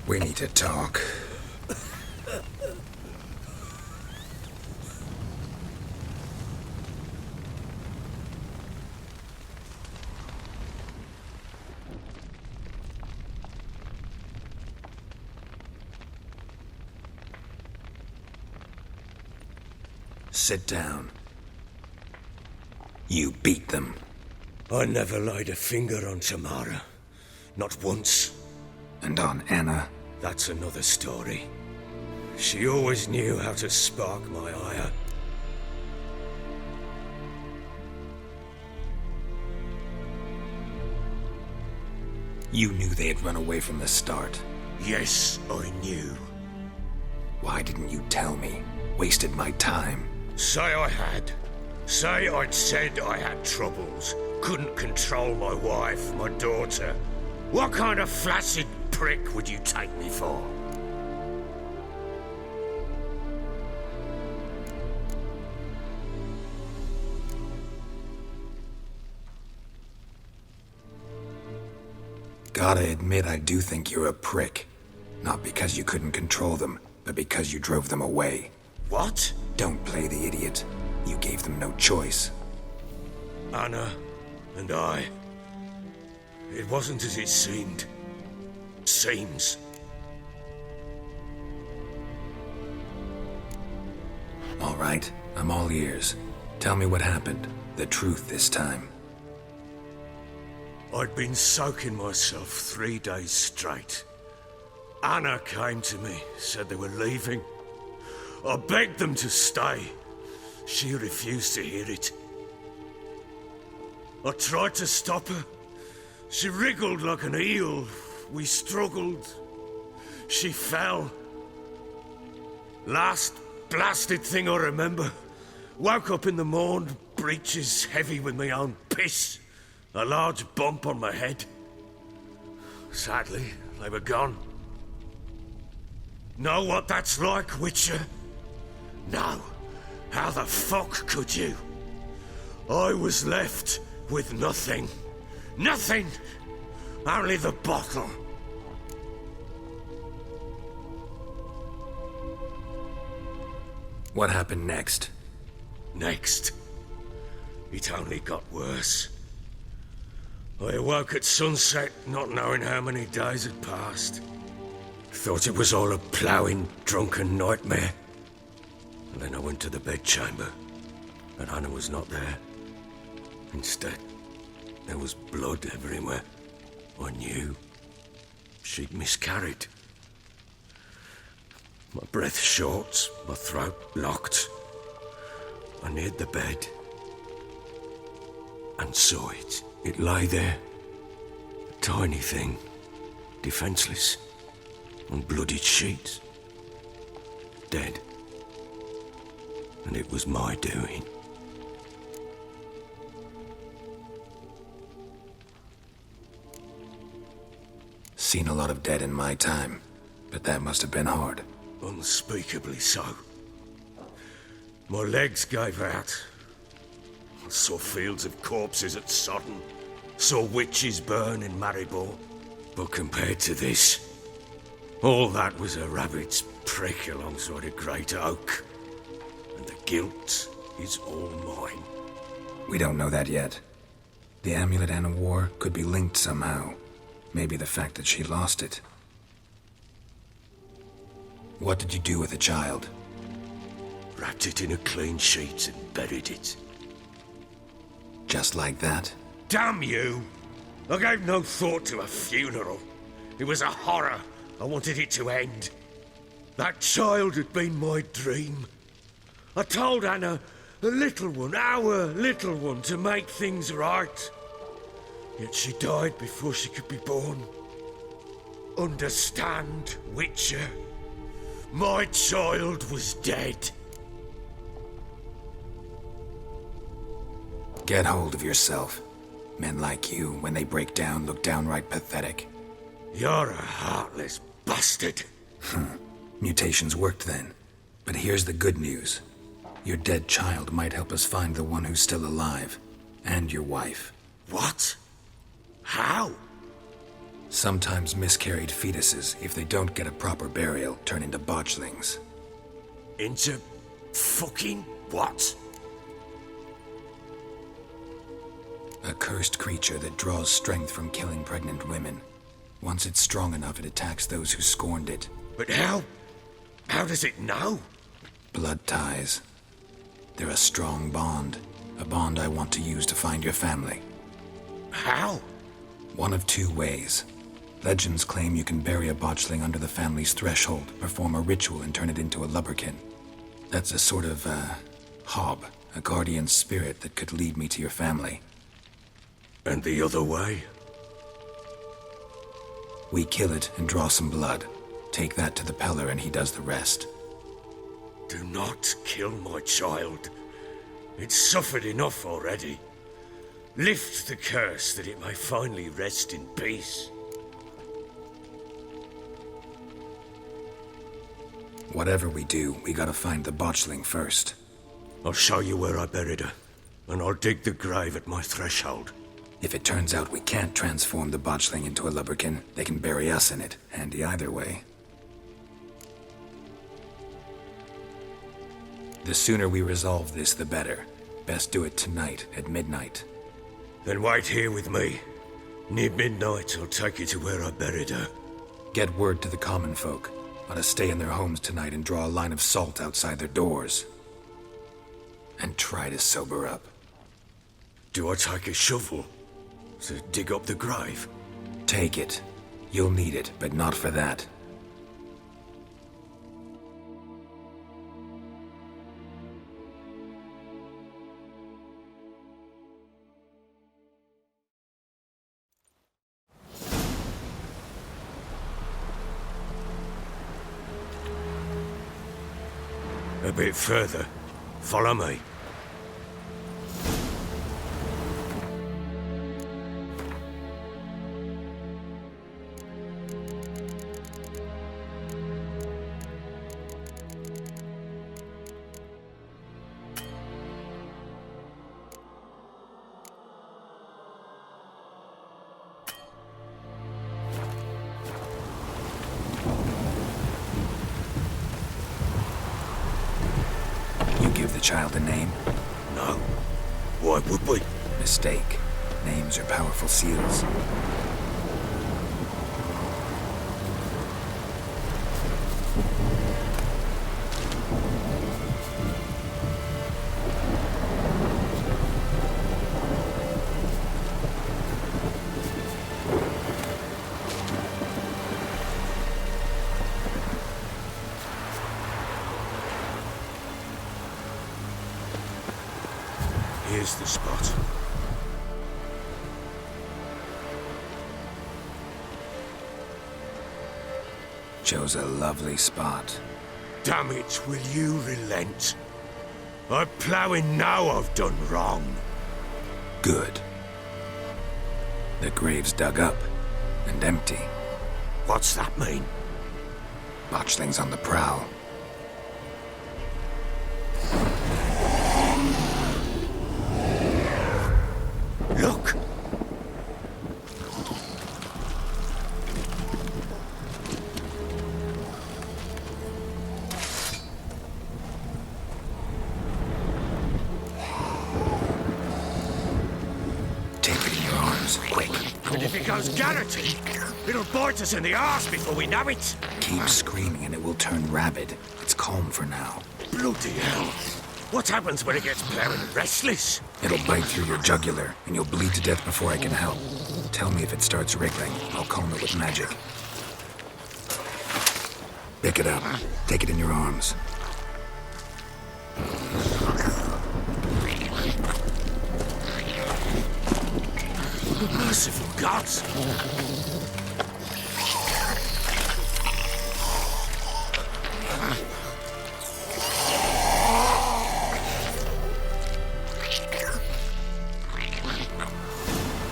We need to talk. Sit down. You beat them. I never laid a finger on Tamara. Not once. And on Anna? That's another story. She always knew how to spark my ire. You knew they had run away from the start. Yes, I knew. Why didn't you tell me? Wasted my time. Say I had. Say I'd said I had troubles. Couldn't control my wife, my daughter. What kind of flaccid prick would you take me for? Gotta admit, I do think you're a prick. Not because you couldn't control them, but because you drove them away. What? Don't play the idiot. You gave them no choice. Anna and I. It wasn't as it seemed. Seems. All right, I'm all ears. Tell me what happened. The truth this time. I'd been soaking myself 3 days straight. Anna came to me, said they were leaving. I begged them to stay. She refused to hear it. I tried to stop her. She wriggled like an eel. We struggled. She fell. Last blasted thing I remember. Woke up in the morn, breeches heavy with my own piss. A large bump on my head. Sadly, they were gone. Know what that's like, Witcher? No. How the fuck could you? I was left with nothing. Nothing! Only the bottle. What happened next? Next? It only got worse. I awoke at sunset, not knowing how many days had passed. Thought it was all a ploughing, drunken nightmare. And then I went to the bedchamber, and Anna was not there. Instead, there was blood everywhere. I knew she'd miscarried. My breath short, my throat locked. I neared the bed and saw it. It lay there, a tiny thing, defenseless, on bloodied sheets, dead. And it was my doing. Seen a lot of dead in my time, but that must have been hard. Unspeakably so. My legs gave out. I saw fields of corpses at Sodden. Saw witches burn in Maribor. But compared to this, all that was a rabbit's prick alongside a great oak. And the guilt is all mine. We don't know that yet. The amulet Anna wore could be linked somehow. Maybe the fact that she lost it. What did you do with the child? Wrapped it in a clean sheet and buried it. Just like that? Damn you! I gave no thought to a funeral. It was a horror. I wanted it to end. That child had been my dream. I told Anna, the little one, our little one, to make things right. Yet she died before she could be born. Understand, Witcher? My child was dead. Get hold of yourself. Men like you, when they break down, look downright pathetic. You're a heartless bastard. Mutations worked then. But here's the good news. Your dead child might help us find the one who's still alive. And your wife. What? How? Sometimes miscarried fetuses, if they don't get a proper burial, turn into botchlings. Into fucking what? A cursed creature that draws strength from killing pregnant women. Once it's strong enough, it attacks those who scorned it. But how? How does it know? Blood ties. They're a strong bond. A bond I want to use to find your family. How? One of two ways. Legends claim you can bury a botchling under the family's threshold, perform a ritual, and turn it into a lubberkin. That's a sort of, hob, a guardian spirit that could lead me to your family. And the other way? We kill it and draw some blood. Take that to the Peller and he does the rest. Do not kill my child. It's suffered enough already. Lift the curse that it may finally rest in peace. Whatever we do, we gotta find the botchling first. I'll show you where I buried her, and I'll dig the grave at my threshold. If it turns out we can't transform the botchling into a lubberkin, they can bury us in it. Handy either way. The sooner we resolve this, the better. Best do it tonight, at midnight. Then wait here with me. Near midnight, I'll take you to where I buried her. Get word to the common folk. Let us stay in their homes tonight and draw a line of salt outside their doors. And try to sober up. Do I take a shovel to dig up the grave? Take it. You'll need it, but not for that. A bit further. Follow me. Give the child a name? No. Why would we? Mistake. Names are powerful seals. Here's the spot. Chose a lovely spot. Damn it, will you relent? I'm ploughing now I've done wrong. Good. The grave's dug up and empty. What's that mean? Botchling's on the prowl. Look! Take it in your arms, quick. And if it goes garroting, it'll bite us in the arse before we know it. Keep screaming and it will turn rabid. It's calm for now. Bloody hell. What happens when it gets plowing restless? It'll bite through your jugular, and you'll bleed to death before I can help. Tell me if it starts wriggling. I'll calm it with magic. Pick it up. Take it in your arms. Merciful gods!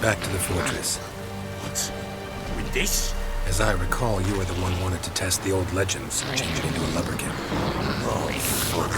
Back to the fortress. What? With this? As I recall, you were the one wanted to test the old legends, change it into a lubberkin. Oh, fuck.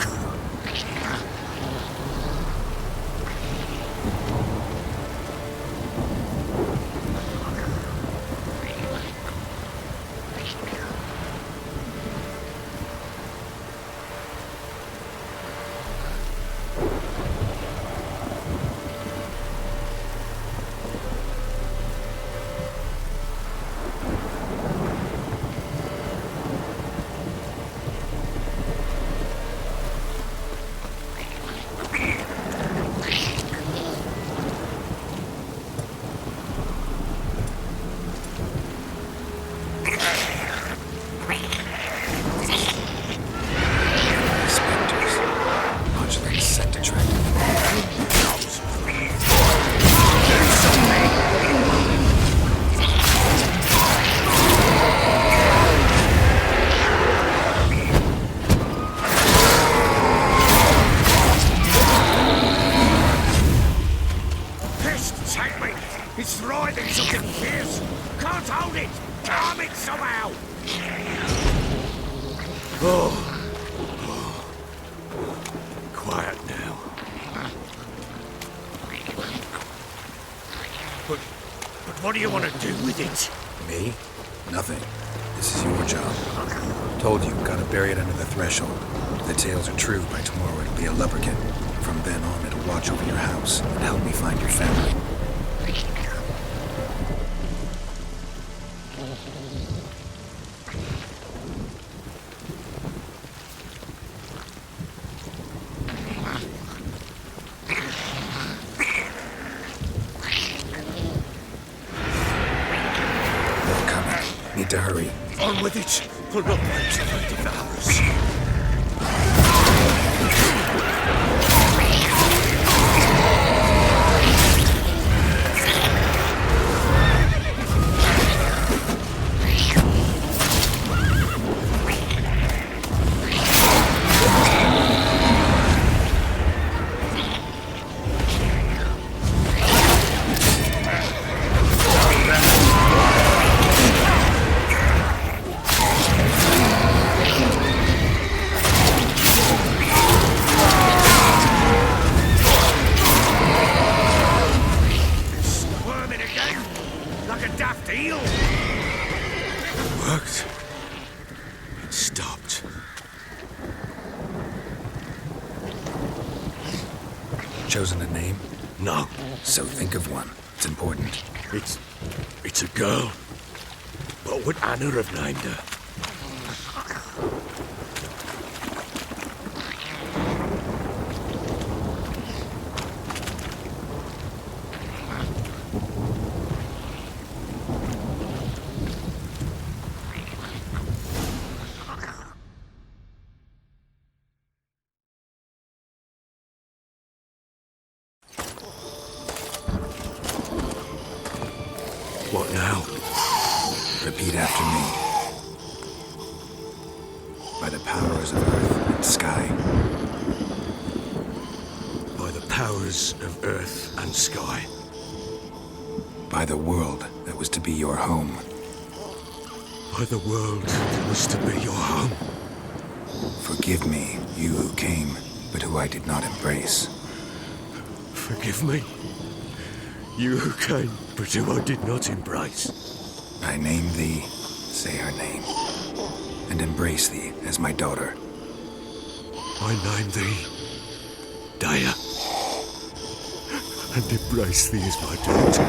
Quiet now. But what do you want to do with it? Me? Nothing. This is your job. Told you, gotta bury it under the threshold. If the tales are true, by tomorrow it'll be a lubberkin. From then on, it'll watch over your house and help me find your family. Need to hurry. On with it! We'll not wait till it devours. Chosen a name? No. So think of one. It's important. It's a girl. What would Anna have named her? What now? Repeat after me. By the powers of earth and sky. By the powers of earth and sky. By the world that was to be your home. By the world that was to be your home. Forgive me, you who came, but who I did not embrace. Forgive me. You who came, but who I did not embrace. I name thee, say her name, and embrace thee as my daughter. I name thee, Daya, and embrace thee as my daughter.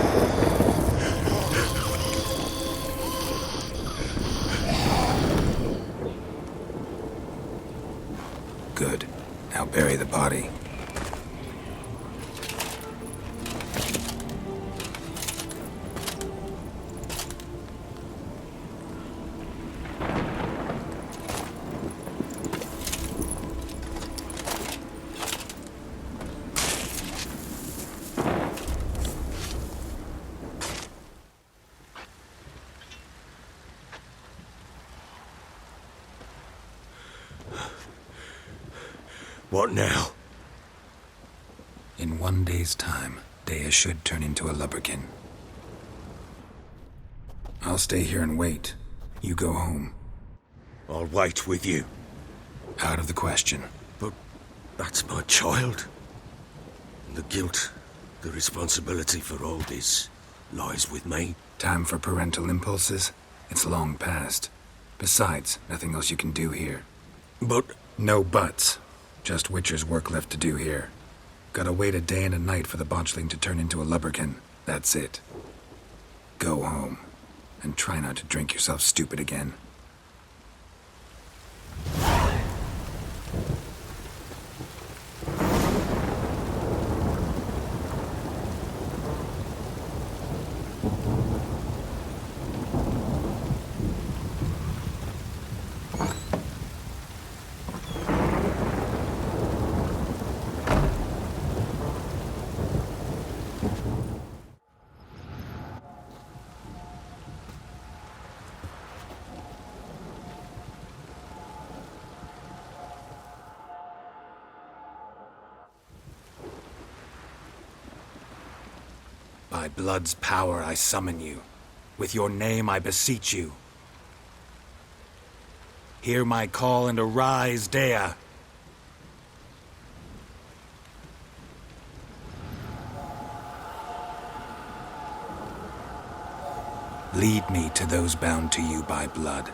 Good. Now bury the body. What now? In 1 day's time, Daya should turn into a lubberkin. I'll stay here and wait. You go home. I'll wait with you. Out of the question. But that's my child. And the guilt, the responsibility for all this lies with me. Time for parental impulses? It's long past. Besides, nothing else you can do here. But... No buts. Just Witcher's work left to do here. Gotta wait a day and a night for the Botchling to turn into a lubberkin. That's it. Go home. And try not to drink yourself stupid again. By blood's power I summon you. With your name I beseech you. Hear my call and arise, Dea. Lead me to those bound to you by blood.